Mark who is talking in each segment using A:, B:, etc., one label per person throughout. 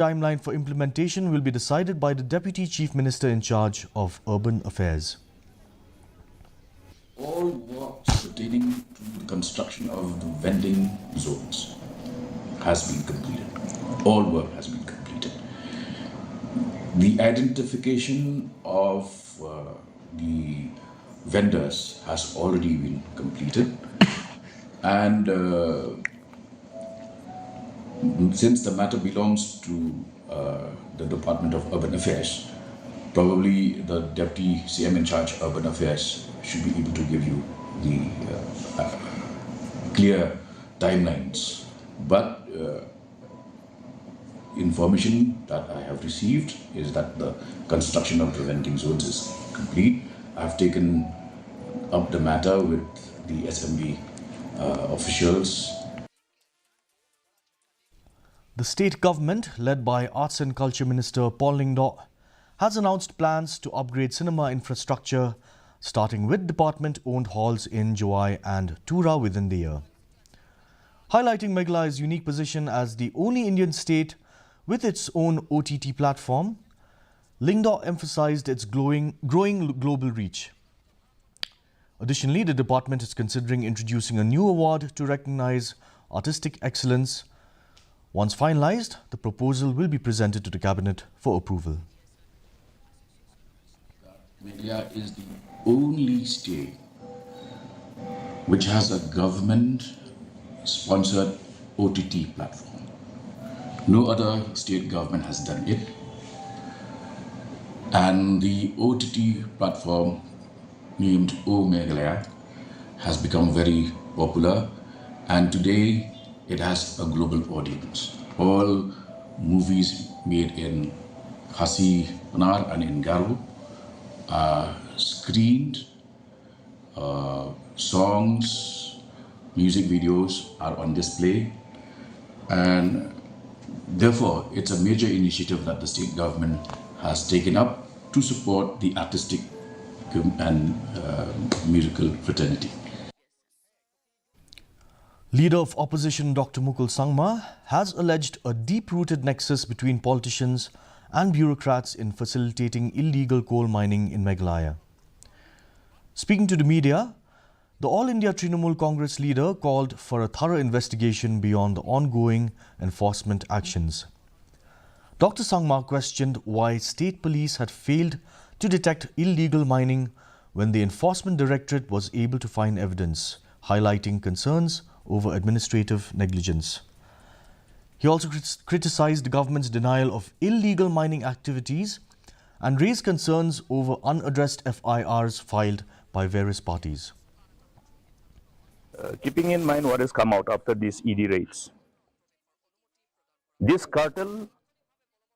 A: Timeline for implementation will be decided by the Deputy Chief Minister in charge of Urban Affairs.
B: All works pertaining to the construction of the vending zones has been completed. All work has been completed. The identification of the vendors has already been completed, and since the matter belongs to the Department of Urban Affairs, probably the Deputy CM in charge of Urban Affairs should be able to give you the clear timelines. But information that I have received is that the construction of the vending zones is complete. I've taken up the matter with the SMB officials.
A: The state government, led by Arts and Culture Minister Paul Lyngdoh, has announced plans to upgrade cinema infrastructure, starting with department-owned halls in Jowai and Tura within the year. Highlighting Meghalaya's unique position as the only Indian state with its own OTT platform, Lyngdoh emphasized its growing global reach. Additionally, the department is considering introducing a new award to recognize artistic excellence. Once finalized, the proposal will be presented to the Cabinet for approval.
B: Meghalaya is the only state which has a government-sponsored OTT platform. No other state government has done it. And the OTT platform named MEGHALAYA has become very popular, and today it has a global audience. All movies made in Khasi, Panar and in Garo are screened, songs, music videos are on display, and therefore it's a major initiative that the state government has taken up to support the artistic and musical fraternity.
A: Leader of opposition Dr. Mukul Sangma has alleged a deep-rooted nexus between politicians and bureaucrats in facilitating illegal coal mining in Meghalaya. Speaking to the media, the All India Trinamool Congress leader called for a thorough investigation beyond the ongoing enforcement actions. Dr. Sangma questioned why state police had failed to detect illegal mining when the Enforcement Directorate was able to find evidence, highlighting concerns over administrative negligence. He also criticized the government's denial of illegal mining activities and raised concerns over unaddressed FIRs filed by various parties.
C: Keeping in mind what has come out after these ED raids, this cartel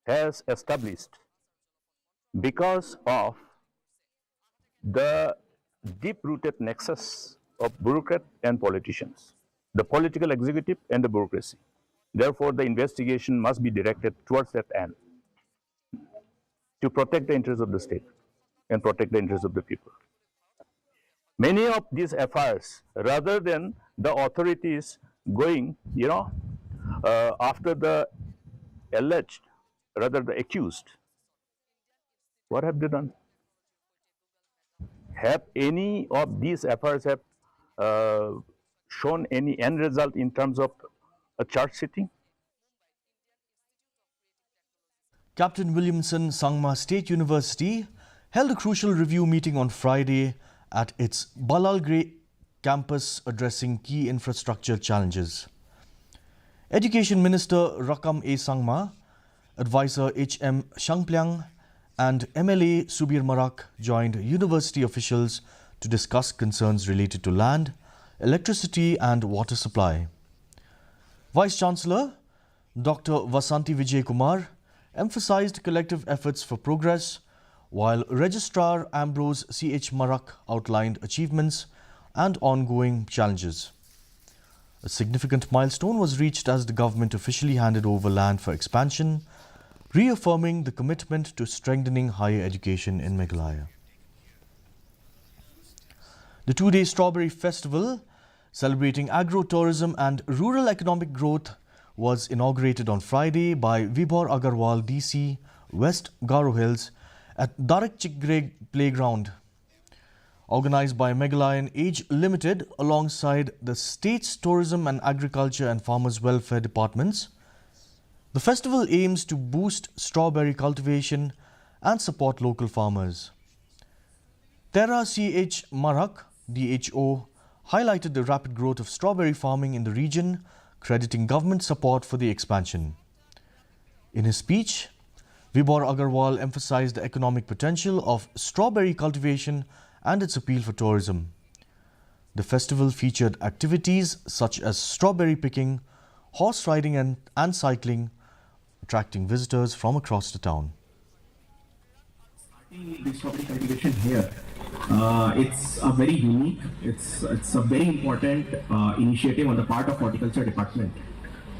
C: has established because of the deep-rooted nexus of bureaucrat and politicians, the political executive and the bureaucracy. Therefore, the investigation must be directed towards that end to protect the interests of the state and protect the interests of the people. Many of these affairs, rather than the authorities going, after the alleged, rather the accused, what have they done? Have any of these affairs have shown any end result in terms of a charge sitting?
A: Captain Williamson Sangma State University held a crucial review meeting on Friday at its Balalgre campus addressing key infrastructure challenges. Education Minister Rakam A. Sangma, Advisor H.M. Shangplyang and MLA Subir Marak joined university officials to discuss concerns related to land, electricity and water supply. Vice-Chancellor Dr. Vasanti Vijay Kumar emphasized collective efforts for progress, while Registrar Ambrose C.H. Marak outlined achievements and ongoing challenges. A significant milestone was reached as the government officially handed over land for expansion, reaffirming the commitment to strengthening higher education in Meghalaya. The two-day Strawberry Festival, celebrating agro-tourism and rural economic growth, was inaugurated on Friday by Vibhor Agarwal DC, West Garo Hills at Darak Chikgreg Playground. Organized by Meghalaya Age Limited alongside the state's Tourism and Agriculture and Farmers Welfare Departments, the festival aims to boost strawberry cultivation and support local farmers. Tera C.H. Marak, DHO, highlighted the rapid growth of strawberry farming in the region, crediting government support for the expansion. In his speech, Vibhor Agarwal emphasized the economic potential of strawberry cultivation and its appeal for tourism. The festival featured activities such as strawberry picking, horse riding and cycling, attracting visitors from across the town.
D: The strawberry cultivation here, it's a very unique, it's a very important initiative on the part of horticulture department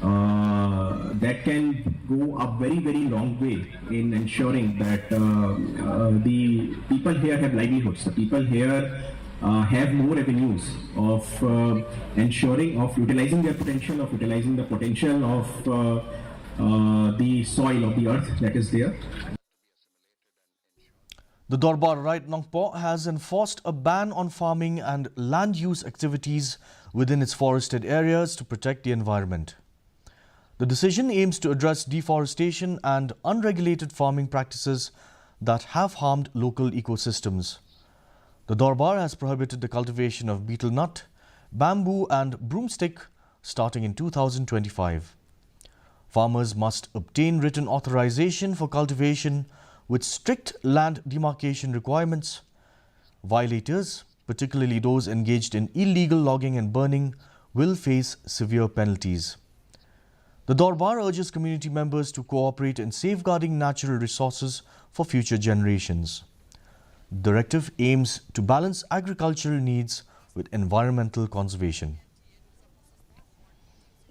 D: that can go a very long way in ensuring that the people here have livelihoods. The people here have more avenues of ensuring, of utilizing their potential, of utilizing the potential of the soil, of the earth that is there.
A: The Dorbar Right Nongpo has enforced a ban on farming and land use activities within its forested areas to protect the environment. The decision aims to address deforestation and unregulated farming practices that have harmed local ecosystems. The Dorbar has prohibited the cultivation of betel nut, bamboo and broomstick starting in 2025. Farmers must obtain written authorization for cultivation with strict land demarcation requirements. Violators, particularly those engaged in illegal logging and burning, will face severe penalties. The Dorbar urges community members to cooperate in safeguarding natural resources for future generations. The directive aims to balance agricultural needs with environmental conservation.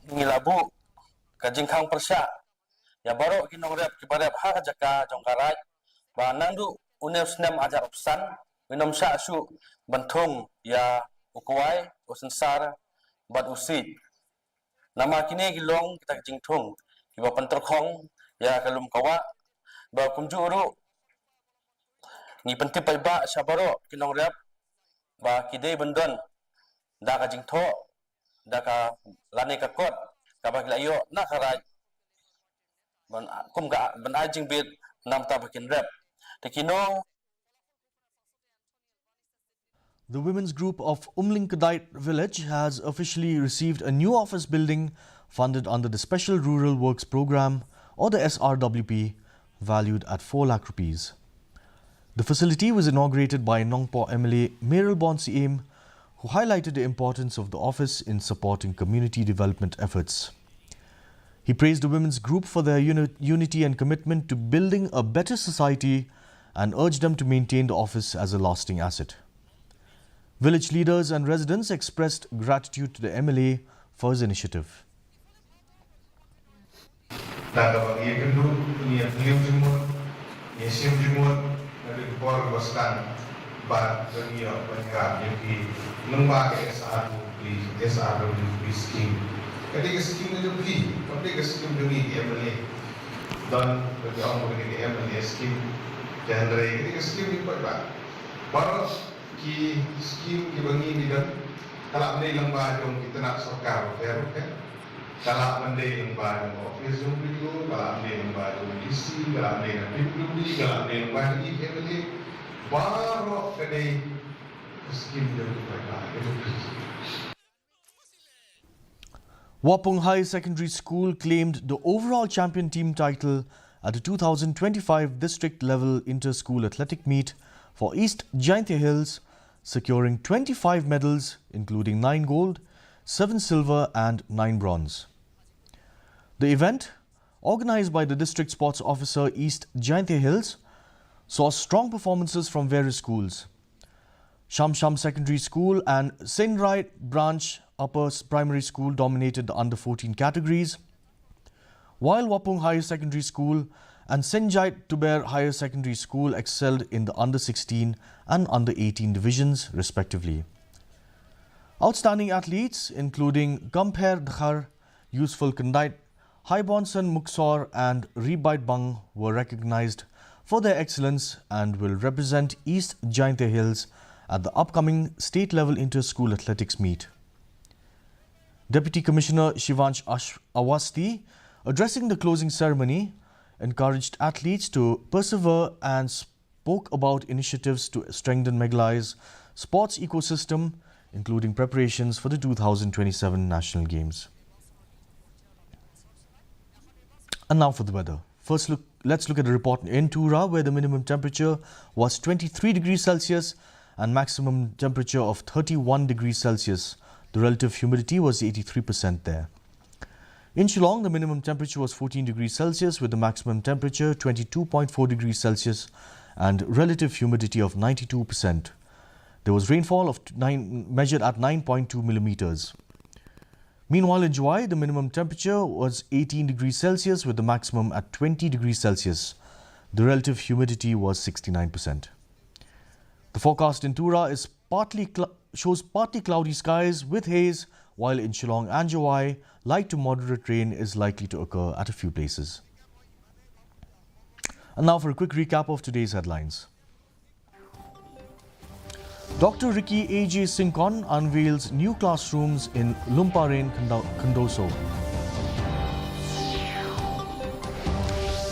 E: Nilabu kajingkang persya ya baro kinongrep kibarep ha jaka jongkarai ba nangdu unesnem ajar opsan minom sya su bentung ya ukuai usensar bat usit nama kini gilong kita jingtung iba penterkong ya kalum kawa ba kumjuru ni pentip ba syabaro kinongrep ba kidei bendon da ka jingtho da ka lane ka kot ka ba layo na karai ban kum ga ban ajing bit nam ta bakin rep tekino.
A: The women's group of Umlinkadite village has officially received a new office building funded under the Special Rural Works Programme or the SRWP, valued at 4 lakh rupees. The facility was inaugurated by Nongpo MLA Meral Bonsiem, who highlighted the importance of the office in supporting community development efforts. He praised the women's group for their unity and commitment to building a better society and urged them to maintain the office as a lasting asset. Village leaders and residents expressed gratitude to the MLA for his initiative.
F: Ketika skim itu beli, ketika skim demi MLA dan bagi orang mengenai MLA skim genre, ketika skim itu apa? Baru ki skim ki bangi di dalam kalau mendai lembaga yang kita nak sokar, fair kan? Kalau mendai lembaga office yang beli, kalau mendai lembaga DC, kalau mendai PWD, kalau mendai lembaga MLA, baru kedai skim demi apa? Itu beli.
A: Wapung High Secondary School claimed the overall champion team title at the 2025 district level inter-school athletic meet for East Jaintia Hills, securing 25 medals including 9 gold, 7 silver and 9 bronze. The event, organized by the District Sports Officer East Jaintia Hills, saw strong performances from various schools. Sham Secondary School and Senrai Branch Upper Primary School dominated the under-14 categories, while Wapung Higher Secondary School and Senjait Tuber Higher Secondary School excelled in the under-16 and under-18 divisions respectively. Outstanding athletes including Gamper Dhar, Useful Kandait, Haibonsan Muksor and Rebite Bang were recognized for their excellence and will represent East Jainte Hills at the upcoming state-level inter-school athletics meet. Deputy Commissioner Shivansh Awasthi, addressing the closing ceremony, encouraged athletes to persevere and spoke about initiatives to strengthen Meghalaya's sports ecosystem, including preparations for the 2027 National Games. And now for the weather. Let's look at a report in Tura, where the minimum temperature was 23 degrees Celsius and maximum temperature of 31 degrees Celsius. The relative humidity was 83% there. In Shillong, the minimum temperature was 14 degrees Celsius with the maximum temperature 22.4 degrees Celsius and relative humidity of 92%. There was rainfall measured at 9.2 millimeters. Meanwhile, in Juwai, the minimum temperature was 18 degrees Celsius with the maximum at 20 degrees Celsius. The relative humidity was 69%. The forecast in Tura is shows partly cloudy skies with haze, while in Shillong and Juwai, light to moderate rain is likely to occur at a few places. And now for a quick recap of today's headlines. Dr. Ricky A.J. Sinkon unveils new classrooms in Lumparain, Kandoso.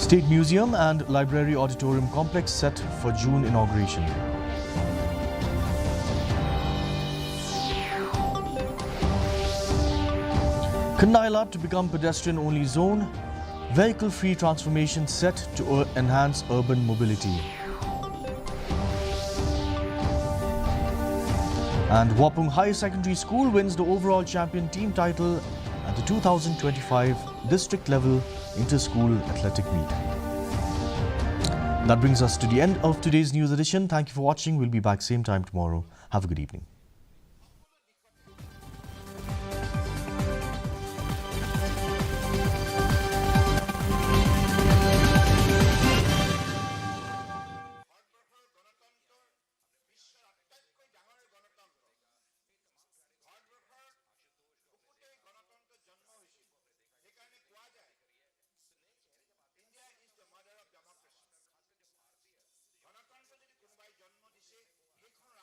A: State Museum and Library Auditorium Complex set for June inauguration. Kandaila to become pedestrian-only zone, vehicle-free transformation set to enhance urban mobility. And Wapung High Secondary School wins the overall champion team title at the 2025 district-level inter-school athletic meet. That brings us to the end of today's news edition. Thank you for watching. We'll be back same time tomorrow. Have a good evening.